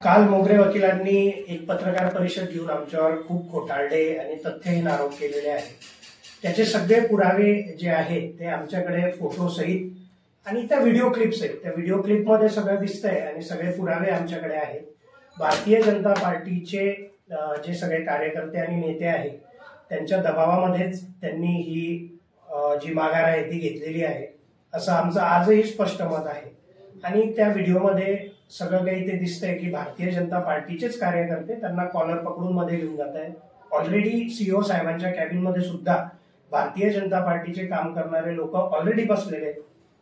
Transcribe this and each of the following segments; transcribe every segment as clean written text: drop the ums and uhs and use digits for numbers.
काल मोगरे वकिलांनी एक पत्रकार परिषद घेऊन आमच्यावर खूप खोटारडे आणि तथ्यहीन आरोप केलेले आहेत। त्याचे सगळे पुरावे जे आहेत ते आमच्याकडे फोटो सहित आणि त्या व्हिडिओ क्लिप्स आहेत। त्या व्हिडिओ क्लिपमध्ये सगळं दिसतंय आणि सगळे पुरावे आमच्याकडे आहेत। भारतीय जनता पार्टीचे जे सगळे कार्यकर्ते आणि नेते आहेत त्यांच्या दबावामध्येच त्यांनी ही जी माघार आहे ती घेतलेली आहे असं आमचं आजही स्पष्ट मत आहे। आणि त्या व्हिडिओमध्ये सगळं काही ते दिसतंय की भारतीय जनता पार्टीचेच कार्यकर्ते त्यांना कॉलर पकडून मध्ये घेऊन जात आहेत। ऑलरेडी सीओ साहेबांच्या कॅबिनमध्ये सुद्धा भारतीय जनता पार्टीचे काम करणारे लोक ऑलरेडी बसलेले आहेत।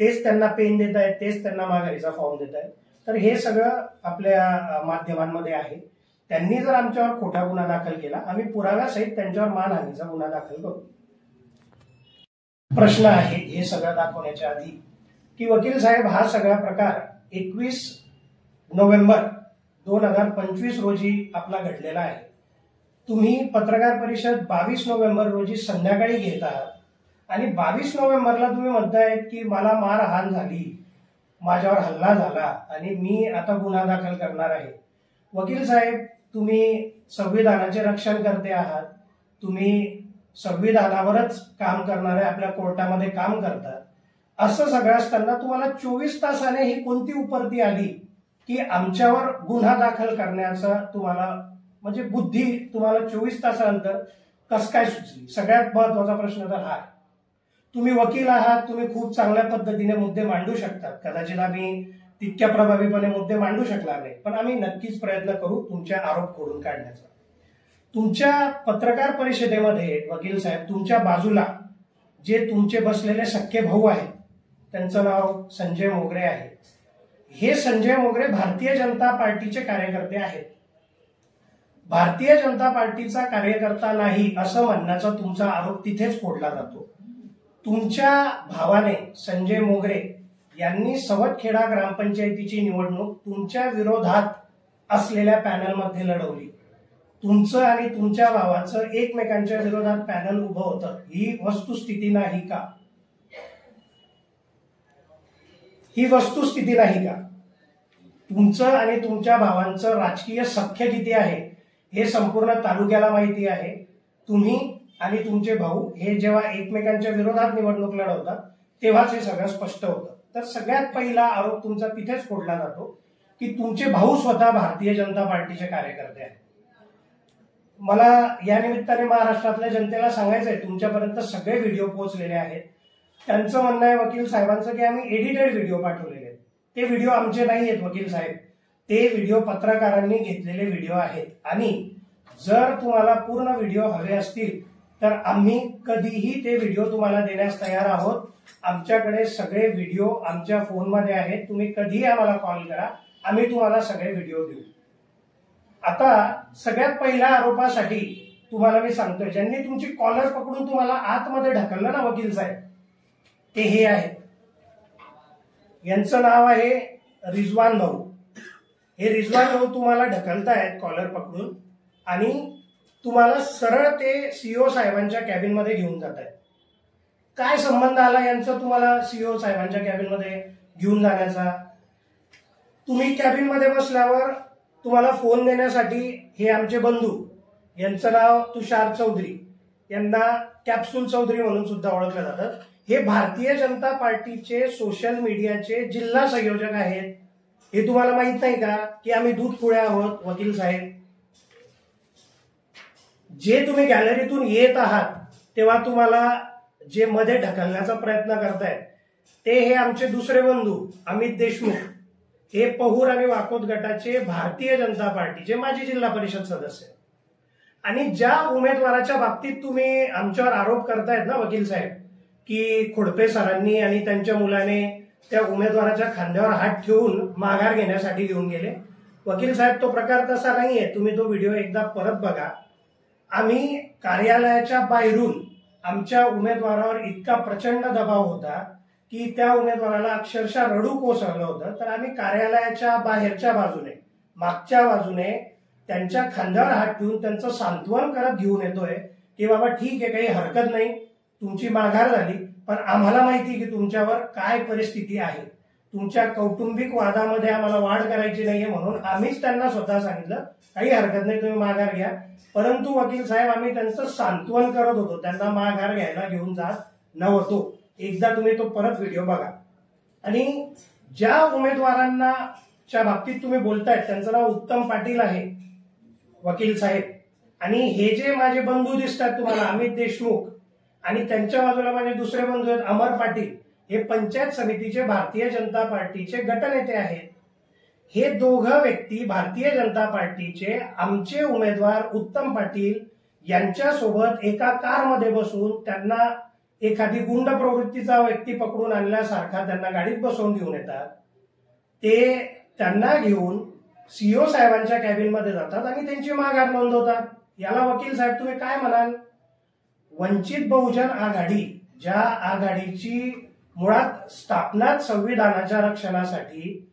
तेच त्यांना पेन देत आहेत, तेच त्यांना माघारीचा फॉर्म देत आहेत। तर हे सगळं आपल्या माध्यमांमध्ये आहे। त्यांनी जर आमच्यावर खोटा गुन्हा दाखल केला, आम्ही पुराव्यासहित त्यांच्यावर मानहानीचा गुन्हा दाखल करू। प्रश्न आहे हे सगळं दाखवण्याच्या आधी की वकील साहेब हा सगळा प्रकार 21 नोव्हेंबर 2025 रोजी आपला घडलेला आहे। तुम्ही पत्रकार परिषद 22 नोव्हेंबर रोजी संध्याकाळी घेत आहात आणि 22 नोव्हेंबरला तुम्ही म्हणताय की मला मारहाण झाली, माझ्यावर हल्ला झाला आणि मी आता गुन्हा दाखल करणार आहे। वकील साहेब, तुम्ही संविधानाचे रक्षण करते आहात, तुम्ही संविधानावरच काम करणारे आपल्या कोर्टामध्ये काम करतात। असं सगळं असताना तुम्हाला 24 तासाने ही कोणती उपरती आली की आमच्यावर गुन्हा दाखल करण्याचा तुम्हाला म्हणजे बुद्धी तुम्हाला 24 तासानंतर कस काय सुचली? सगळ्यात महत्वाचा प्रश्न तर हा आहे। तुम्ही वकील आहात, तुम्ही खूप चांगल्या पद्धतीने मुद्दे मांडू शकतात। कदाचित आम्ही तितक्या प्रभावीपणे मुद्दे मांडू शकणार नाही, पण आम्ही नक्कीच प्रयत्न करू तुमचे आरोप खोडून काढण्याचा। तुमच्या पत्रकार परिषदेमध्ये वकील साहेब तुमच्या बाजूला जे तुमचे बसलेले सख्खे भाऊ आहेत त्यांचं नाव संजय मोगरे आहे। हे संजय मोगरे भारतीय जनता पार्टीचे कार्यकर्ते आहेत। भारतीय जनता पार्टीचा कार्यकर्ता नाही असं म्हणण्याचा तुमचा आरोप तिथेच फोडला जातो। तुमच्या भावाने संजय मोगरे यांनी सवतखेडा ग्रामपंचायतीची निवडणूक तुमच्या विरोधात असलेल्या पॅनलमध्ये लढवली। तुमचं आणि तुमच्या भावाचं एकमेकांच्या विरोधात पॅनल उभं होतं, ही वस्तुस्थिती नाही का? ही वस्तुस्थिती नाही का? तुमचं आणि तुमच्या भावांचं राजकीय सख्य किती आहे हे संपूर्ण तालुक्याला माहिती आहे। तुम्ही आणि तुमचे भाऊ हे जेव्हा एकमेकांच्या विरोधात निवडणूक लढवतात तेव्हाच हे सगळं स्पष्ट होतं। तर सगळ्यात पहिला आरोप तुमचा तिथेच फोडला जातो की तुमचे भाऊ स्वतः भारतीय जनता पार्टीचे कार्यकर्ते आहेत। मला या निमित्ताने महाराष्ट्रातल्या जनतेला सांगायचंय, तुमच्यापर्यंत सगळे व्हिडिओ पोहोचलेले आहेत। त्यांचं म्हणणं आहे वकील साहेबांचं की आम्ही एडिटेड व्हिडिओ पाठवलेले आहेत। ते व्हिडिओ आमचे नाही आहेत वकील साहेब, ते व्हिडिओ पत्रकारांनी घेतलेले व्हिडिओ आहेत। आणि जर तुम्हाला पूर्ण व्हिडिओ हवे असतील तर आम्ही कधीही ते व्हिडिओ तुम्हाला देण्यास तयार आहोत। आमच्याकडे सगळे व्हिडिओ आमच्या फोनमध्ये आहेत, तुम्ही कधीही आम्हाला कॉल करा, आम्ही तुम्हाला सगळे व्हिडिओ देऊ। आता सगळ्यात पहिल्या आरोपासाठी तुम्हाला मी सांगतोय, ज्यांनी तुमची कॉलर पकडून तुम्हाला आतमध्ये ढकललं ना वकील साहेब, ते हे आहेत। यांचं नाव आहे रिजवान भाऊ। हे रिजवान भाऊ तुम्हाला ढकलतायत कॉलर पकडून आणि तुम्हाला सरळ ते सीओ साहेबांच्या कॅबिनमध्ये घेऊन जात आहेत। काय संबंध आला यांचा तुम्हाला सीओ साहेबांच्या कॅबिनमध्ये घेऊन जाण्याचा? तुम्ही कॅबिनमध्ये बसल्यावर तुम्हाला फोन देण्यासाठी हे आमचे बंधू, यांचं नाव तुषार चौधरी, यांना कॅप्सूल चौधरी म्हणून सुद्धा ओळखलं जातं, हे भारतीय जनता पार्टीचे सोशल मीडियाचे जिल्हा संयोजक आहेत। हे तुम्हाला माहित नाही का की आम्ही दूध पुळे आहोत वकील साहेब? जे तुम्ही गॅलरीतून येत आहात तेव्हा तुम्हाला जे मध्ये ढकलण्याचा प्रयत्न करतायत ते हे आमचे दुसरे बंधू अमित देशमुख, हे पहूर आणि वाकोद गटाचे भारतीय जनता पार्टीचे माजी जिल्हा परिषद सदस्य। आणि ज्या उमेदवाराच्या बाबतीत तुम्ही आमच्यावर आरोप करतायत ना वकील साहेब की खोडपे सरांनी आणि त्यांच्या मुलाने त्या उमेदवाराच्या खांद्यावर हात ठेवून माघार घेण्यासाठी घेऊन गेले, वकील साहेब तो प्रकार तसा नाहीये। तुम्ही तो व्हिडिओ एकदा परत बघा। आम्ही कार्यालयाच्या बाहेरून आमच्या उमेदवारावर इतका प्रचंड दबाव होता की त्या उमेदवाराला अक्षरशः रडू कोसळलं होतं। तर आम्ही कार्यालयाच्या बाहेरच्या बाजूने, मागच्या बाजूने त्यांच्या खांद्यावर हात ठेवून त्यांचं सांत्वन करत घेऊन येतोय की बाबा ठीक आहे, काही हरकत नाही, तुमची माघार झाली, पण आम्हाला माहिती की तुमच्यावर काय परिस्थिती आहे। तुमच्या कौटुंबिक वादामध्ये आम्हाला वाढ करायची नाहीये, म्हणून आम्हीच त्यांना स्वतः सांगितलं काही हरकत नाही, तुम्ही माघार घ्या. परंतु वकील साहेब आम्ही त्यांचं सांत्वन करत होतो, त्यांना माघार घ्यायला घेऊन जात नव्हतो. एकदा तुम्ही तो परत व्हिडिओ बघा. आणि ज्या उमेदवारांना च्या बाबतीत तुम्ही बोलतायत त्यांचं नाव उत्तम पाटील आहे वकील साहेब, आणि हे जे माझे बंधू दिसतात तुम्हाला अमित देशमुख, आणि त्यांच्या बाजूला माझे दुसरे बंधू आहेत अमर पाटील, हे पंचायत समितीचे भारतीय जनता पार्टीचे गटनेते आहेत. हे दोघं व्यक्ती भारतीय जनता पार्टीचे आमचे उमेदवार उत्तम पाटील यांच्यासोबत एका कारमध्ये बसून त्यांना एखादी गुंड प्रवृत्तीचा व्यक्ती पकडून आणल्यासारखा त्यांना गाडीत बसवून घेऊन येतात. ते त्यांना घेऊन सीओ साहेबांच्या कॅबिनमध्ये जातात आणि त्यांची माघार नोंदवतात. याला वकील साहेब तुम्ही काय म्हणाल? वंचित बहुजन आघाडी, ज्या आघाडीची मुळात स्थापनाच संविधानाच्या रक्षणासाठी,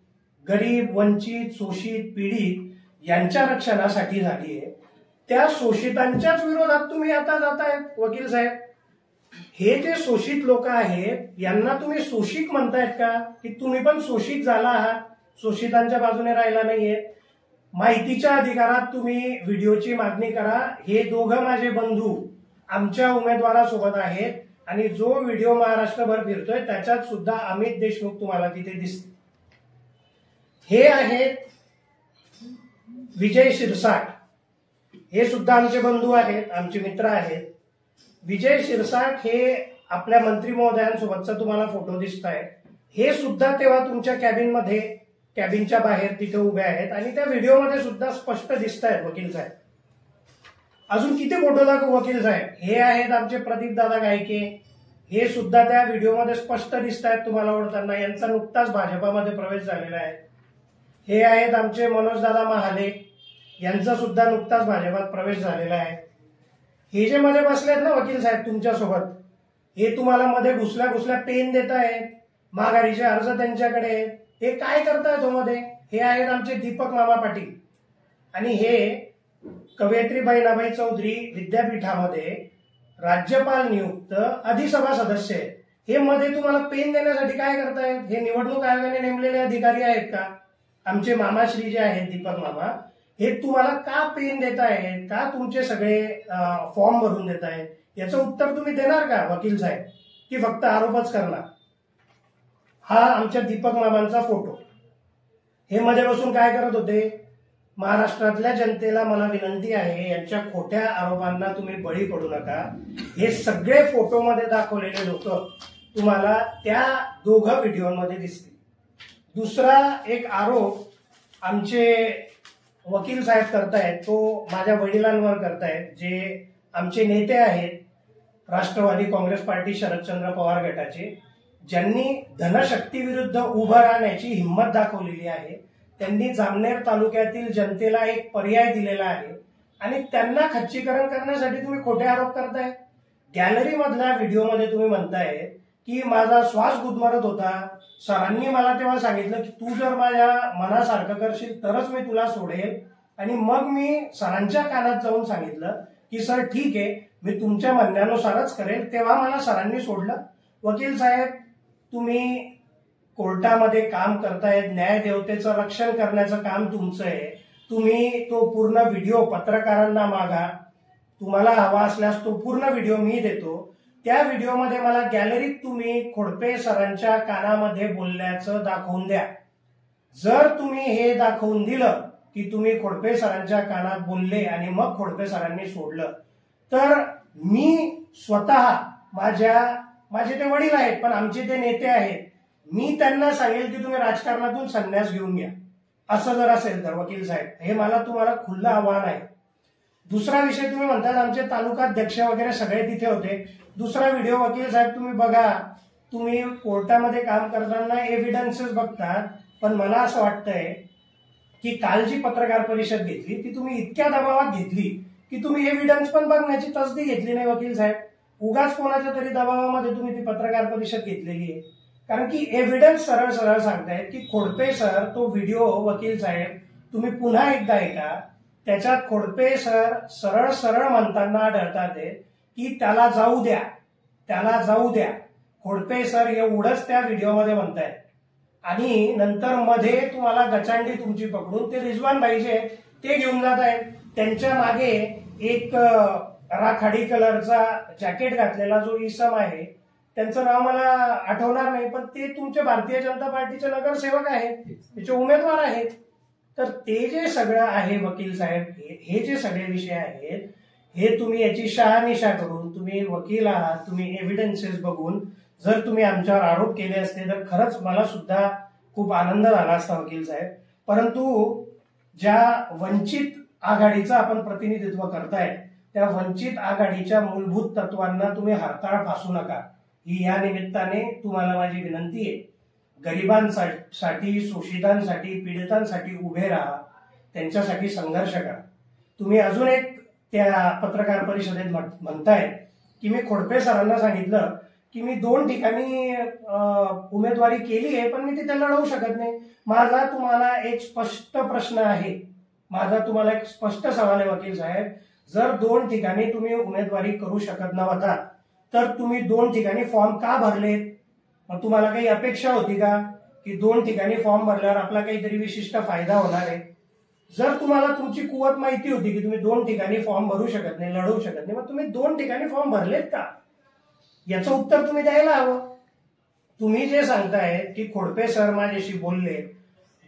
गरीब, वंचित, शोषित, पीडित यांच्या रक्षणासाठी झाली आहे, त्या शोषितांच्याच विरोधात तुम्ही आता जातायत वकील साहेब. हे जे शोषित लोक आहेत यांना तुम्ही शोषित म्हणतायत का? की तुम्ही पण शोषित झाला आहात, शोषितांच्या बाजूने राहिला नाहीये? माहितीच्या अधिकारात तुम्ही व्हिडिओची मागणी करा. हे दोघं माझे बंधू आमच्या उमेदवारासोबत आहेत, आणि जो व्हिडिओ महाराष्ट्रभर फिरतोय त्याच्यात सुद्धा अमित देशमुख तुम्हाला तिथे दिसते. हे आहेत विजय शिरसाट, हे सुद्धा आमचे बंधू आहेत, आमचे मित्र आहेत. विजय शिरसाट हे आपल्या मंत्री महोदयांसोबतचा तुम्हाला फोटो दिसत आहे. हे सुद्धा तेव्हा तुमच्या कॅबिनमध्ये, कॅबिनच्या बाहेर तिथे उभे आहेत, आणि त्या व्हिडिओमध्ये सुद्धा स्पष्ट दिसत आहेत वकील साहेब. अजून किती फोटो दाखवू वकील साहेब? हे आहेत आमचे प्रदीप दादा गायके, हे सुद्धा त्या व्हिडिओमध्ये स्पष्ट दिसत आहेत तुम्हाला ओळखताना. यांचा नुकताच भाजपामध्ये प्रवेश झालेला आहे. हे आहेत आमचे मनोज दादा महाले, यांचा सुद्धा नुकताच भाजपात प्रवेश झालेला आहे. हे जे मध्ये बसलेत ना वकील साहेब तुमच्यासोबत, हे तुम्हाला मध्ये घुसल्या पेन देत आहेत, माघारीचे अर्ज त्यांच्याकडे आहेत. हे काय करतायत तो मध्ये? हे आहेत आमचे दीपक मामा पाटील, आणि हे कवयित्री बहिणाबाई चौधरी विद्यापीठामध्ये राज्यपाल नियुक्त अधिसभा सदस्य आहेत. हे मध्ये तुम्हाला पेन देण्यासाठी काय करतायत? हे निवडणूक आयोगाने नेमलेले अधिकारी आहेत का? आमचे मामाश्री जे आहेत दीपक मामा, हे तुम्हाला का पेन देत आहेत, का तुमचे सगळे फॉर्म भरून देत आहेत? याचं उत्तर तुम्ही देणार का वकील साहेब, की फक्त आरोपच करणार? हा आमच्या दीपक मामांचा फोटो. हे मध्ये बसून काय करत होते? महाराष्ट्रातल्या जनतेला मला विनंती आहे, यांच्या खोट्या आरोपांना तुम्ही बळी पडू नका. हे सगळे फोटोमध्ये दाखवलेले लोक तुम्हाला त्या दोघं व्हिडिओमध्ये दिसतील. दुसरा एक आरोप आमचे वकील साहेब करतायत, तो माझ्या वडिलांवर करतायत, जे आमचे नेते आहेत राष्ट्रवादी काँग्रेस पार्टी शरदचंद्र पवार गटाचे, ज्यांनी धनशक्ती विरुद्ध उभं राहण्याची हिंमत दाखवलेली आहे. त्यांनी जामनेर तालुक्यातील जनतेला एक पर्याय दिलेला आहे, आणि त्यांना खच्चीकरण करण्यासाठी तुम्ही खोटे आरोप करताय. गॅलरी मधल्या व्हिडिओमध्ये तुम्ही म्हणताय की माझा श्वास गुदमरत होता, सरांनी मला तेव्हा सांगितलं की तू जर माझ्या मनासारखं करशील तरच मी तुला सोडेल, आणि मग मी सरांच्या कानात जाऊन सांगितलं की सर ठीक आहे, मी तुमच्या म्हणण्यानुसारच करेल, तेव्हा मला सरांनी सोडलं. वकील साहेब, तुम्ही कोर्टामध्ये काम करतायत, न्यायदेवतेचं रक्षण करण्याचं काम तुमचं आहे. तुम्ही तो पूर्ण व्हिडिओ पत्रकारांना मागा, तुम्हाला हवा असल्यास तो पूर्ण व्हिडिओ मी देतो. त्या व्हिडिओमध्ये मला गॅलरीत तुम्ही खोडपे सरांच्या कानामध्ये बोलल्याचं दाखवून द्या. जर तुम्ही हे दाखवून दिलं की तुम्ही खोडपे सरांच्या कानात बोलले आणि मग खोडपे सरांनी सोडलं, तर मी स्वतः माझे ते वडील आहेत पण आमचे ते नेते आहेत, मी त्यांना सांगेल की तुम्ही राजकारणातून संन्यास घेऊन घ्या. असं जर असेल तर वकील साहेब, हे मला तुम्हाला खुलं आव्हान आहे. दुसरा विषय तुम्ही म्हणतात आमचे तालुकाध्यक्ष वगैरे सगळे तिथे होते. दुसरा व्हिडिओ वकील साहेब तुम्ही बघा. तुम्ही कोर्टामध्ये काम करताना एव्हिडन्सेस बघतात, पण मला असं वाटतंय की काल जी पत्रकार परिषद घेतली ती तुम्ही इतक्या दबावात घेतली की तुम्ही एव्हिडन्स पण बघण्याची तसदी घेतली नाही वकील साहेब. उगाच कोणाच्या तरी दबावामध्ये तुम्ही ती पत्रकार परिषद घेतलेली आहे. कारण की एव्हिडन्स सरळ सरळ सांगतायत की खोडपे सर, तो व्हिडिओ वकील साहेब तुम्ही पुन्हा एकदा ऐका, त्याच्यात खोडपे सर सरळ सरळ म्हणताना आढळतात की त्याला जाऊ द्या, त्याला जाऊ द्या. खोडपे सर एवढंच त्या व्हिडिओमध्ये म्हणतायत. आणि नंतर मध्ये तुम्हाला गचांडी तुमची पकडून ते रिजवान भाई जे ते घेऊन जात आहेत. त्यांच्या मागे एक राखाडी कलरचा जॅकेट घातलेला जो इसम आहे, त्यांचं नाव मला आठवणार नाही, पण ते तुमचे भारतीय जनता पार्टीचे नगरसेवक आहेत, त्याचे उमेदवार आहेत. तर ते जे सगळं आहे वकील साहेब, हे जे सगळे विषय आहेत, हे तुम्ही याची शहानिशा करून, तुम्ही वकील आहात, तुम्ही एव्हिडन्सेस बघून जर तुम्ही आमच्यावर आरोप केले असते तर खरंच मला सुद्धा खूप आनंद झाला असता वकील साहेब. परंतु ज्या वंचित आघाडीचं आपण प्रतिनिधित्व करताय, त्या वंचित आघाडीच्या मूलभूत तत्वांना तुम्ही हरताळ फासू नका, ही या निमित्ताने तुम्हाला माझी विनंती आहे. गरिबांसाठी, शोषितांसाठी, पीडितांसाठी उभे राहा, त्यांच्यासाठी संघर्ष करा. तुम्ही अजून एक त्या पत्रकार परिषदेत म्हणताय की मी खोडपे सरांना सांगितलं की मी 2 ठिकाणी उमेदवारी केली आहे, पण मी तिथे लढवू शकत नाही. माझा तुम्हाला एक स्पष्ट प्रश्न आहे, माझा तुम्हाला एक स्पष्ट सवाल आहे वकील साहेब, जर 2 ठिकाणी तुम्ही उमेदवारी करू शकत नव्हता तर तुम्ही 2 ठिकाणी फॉर्म का भरलेत? मग तुम्हाला काही अपेक्षा होती का की 2 ठिकाणी फॉर्म भरल्यावर आपला काहीतरी विशिष्ट फायदा होणार आहे? जर तुम्हाला तुमची कुवत माहिती होती की तुम्ही 2 ठिकाणी फॉर्म भरू शकत नाही, लढवू शकत नाही, मग तुम्ही 2 ठिकाणी फॉर्म भरलेत का? याचं उत्तर तुम्ही द्यायला हवं. तुम्ही जे सांगताय की खोडपे सर माझ्याशी बोलले,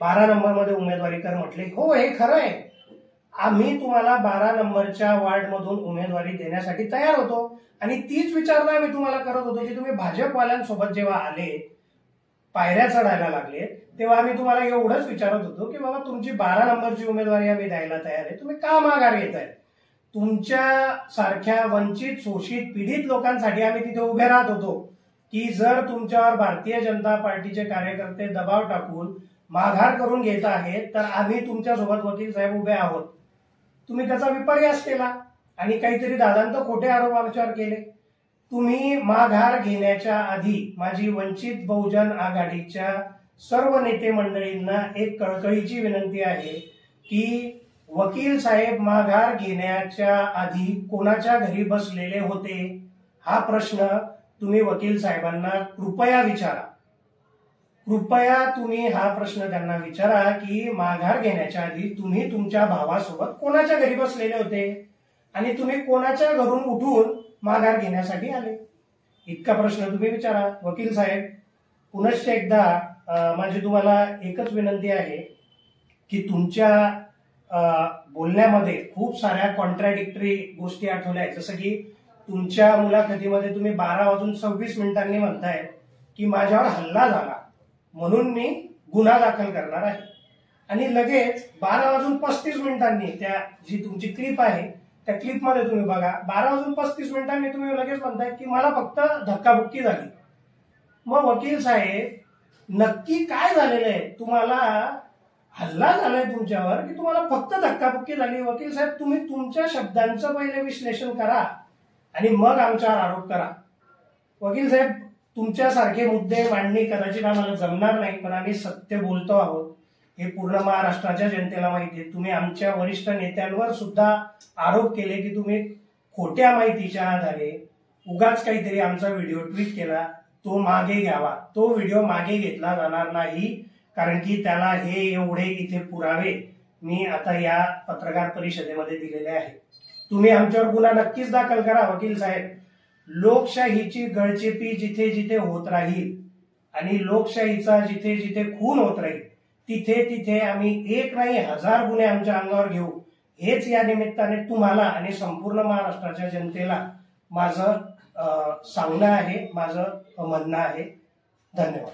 12 नंबरमध्ये उमेदवारी कर म्हटले, हो हे खरं आहे. आम्ही तुम्हाला 12 नंबरच्या वार्डमधून उमेदवारी देण्यासाठी तयार होतो आणि तीच विचारणा आम्ही तुम्हाला करत होतो की तुम्ही भाजपवाल्यांसोबत जेव्हा आले, पायऱ्या चढायला लागले, तेव्हा आम्ही तुम्हाला एवढंच विचारत होतो की बाबा तुमची 12 नंबरची उमेदवारी आम्ही द्यायला तयार आहे, तुम्ही का माघार घेताय? तुमच्या सारख्या वंचित, शोषित, पीडित लोकांसाठी आम्ही तिथे उभे राहत होतो की जर तुमच्यावर भारतीय जनता पार्टीचे कार्यकर्ते दबाव टाकून माघार करून घेत आहेत तर आम्ही तुमच्यासोबत वकील साहेब उभे आहोत. तुम्ही त्याचा विपर्यास केला आणि काहीतरी दादांत खोटे आरोप आमच्यावर केले. तुम्ही माघार घेण्याच्या आधी माझी वंचित बहुजन आघाडीच्या सर्व नेते मंडळींना एक कळकळीची विनंती आहे की वकील साहेब माघार घेण्याच्या आधी कोणाच्या घरी बसलेले होते, हा प्रश्न तुम्ही वकील साहेबांना कृपया विचारा. कृपया तुम्ही हा प्रश्न त्यांना विचारा की माघार घेण्याच्या आधी तुम्ही तुमच्या भावासोबत कोणाच्या घरी बसलेले होते आणि तुम्ही कोणाच्या घरून उठून माघार घेण्यासाठी आले, इतका प्रश्न तुम्ही विचारा. वकील साहेब, पुनश्च एकदा माझी तुम्हाला एकच विनंती आहे की तुमच्या बोलण्यामध्ये खूप साऱ्या कॉन्ट्रॅडिक्टरी गोष्टी आठवल्या आहेत. जसं की तुमच्या मुलाखतीमध्ये तुम्ही 12:26 म्हणताय की माझ्यावर हल्ला झाला म्हणून मी गुन्हा दाखल करणार आहे, आणि लगेच 12:35 त्या जी तुमची क्लिप आहे त्या क्लिपमध्ये तुम्ही बघा, 12:35 तुम्ही लगेच म्हणताय की मला फक्त धक्काबुक्की झाली. मग वकील साहेब, नक्की काय झालेलं आहे? तुम्हाला हल्ला झालाय तुमच्यावर की तुम्हाला फक्त धक्काबुक्की झाली? वकील साहेब, तुम्ही तुमच्या शब्दांचं पहिले विश्लेषण करा आणि मग आमच्यावर आरोप करा. वकील साहेब, तुमच्यासारखे मुद्दे मांडणी कदाचित आम्हाला जमणार नाही, पण आम्ही सत्य बोलतो आहोत हे पूर्ण महाराष्ट्राच्या जनतेला माहिती आहे. तुम्ही आमच्या वरिष्ठ नेत्यांवर सुद्धा आरोप केले की तुम्ही खोट्या माहितीच्या आधारे उगाच काहीतरी आमचा व्हिडिओ ट्विट केला, तो मागे घ्यावा. तो व्हिडिओ मागे घेतला जाणार नाही, कारण की त्याला हे एवढे इथे पुरावे मी आता या पत्रकार परिषदेमध्ये दिलेले आहेत. तुम्ही आमच्यावर गुन्हा नक्कीच दाखल करा. वकील साहेब, लोकशाहीची गळचेपी जिथे जिथे होत राहील आणि लोकशाहीचा जिथे जिथे खून होत राहील तिथे तिथे आम्ही 1 नाही 1000 गुन्हे आमच्या अंगावर घेऊ, हेच या निमित्ताने तुम्हाला आणि संपूर्ण महाराष्ट्राच्या जनतेला माझं सांगणं आहे, माझं म्हणणं आहे. धन्यवाद.